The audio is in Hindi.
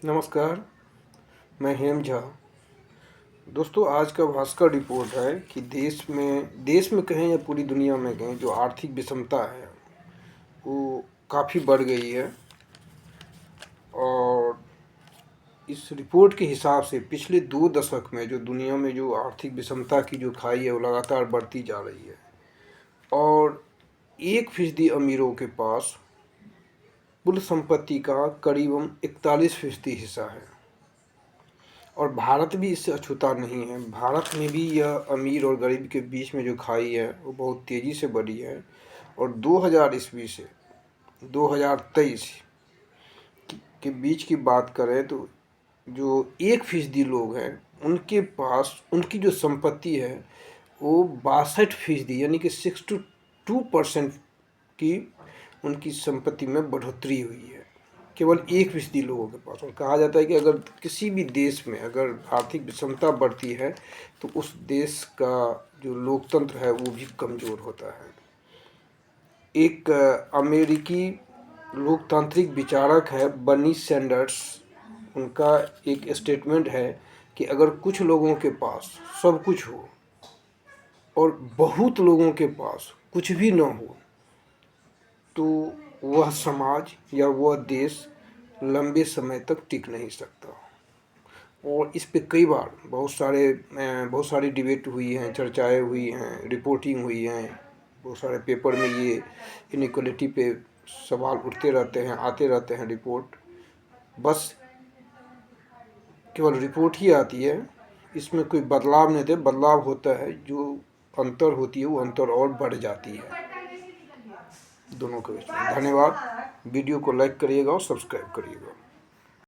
नमस्कार, मैं हेम झा। दोस्तों, आज का भास्कर रिपोर्ट है कि देश में कहें या पूरी दुनिया में कहें, जो आर्थिक विषमता है वो काफ़ी बढ़ गई है। और इस रिपोर्ट के हिसाब से पिछले 2 दशक में जो दुनिया में जो आर्थिक विषमता की जो खाई है वो लगातार बढ़ती जा रही है। और 1% अमीरों के पास कुल संपत्ति का करीबन 41% हिस्सा है। और भारत भी इससे अछूता नहीं है। भारत में भी यह अमीर और गरीब के बीच में जो खाई है वो बहुत तेज़ी से बढ़ी है। और 2000 ईस्वी से 2023 के बीच की बात करें तो जो 1% लोग हैं उनके पास उनकी जो संपत्ति है वो 62% यानी कि 62% की उनकी संपत्ति में बढ़ोतरी हुई है, केवल 1% लोगों के पास। और कहा जाता है कि अगर किसी भी देश में अगर आर्थिक विषमता बढ़ती है तो उस देश का जो लोकतंत्र है वो भी कमज़ोर होता है। एक अमेरिकी लोकतांत्रिक विचारक है बर्नी सैंडर्स, उनका एक स्टेटमेंट है कि अगर कुछ लोगों के पास सब कुछ हो और बहुत लोगों के पास कुछ भी न हो तो वह समाज या वह देश लंबे समय तक टिक नहीं सकता। और इस पे कई बार बहुत सारी डिबेट हुई हैं, चर्चाएं हुई हैं, रिपोर्टिंग हुई हैं। बहुत सारे पेपर में ये इनइक्वलिटी पे सवाल उठते रहते हैं, आते रहते हैं रिपोर्ट। बस केवल रिपोर्ट ही आती है, इसमें कोई बदलाव नहीं थे। बदलाव होता है, जो अंतर होती है वो अंतर और बढ़ जाती है दोनों के बीच में। धन्यवाद। वीडियो को लाइक करिएगा और सब्सक्राइब करिएगा।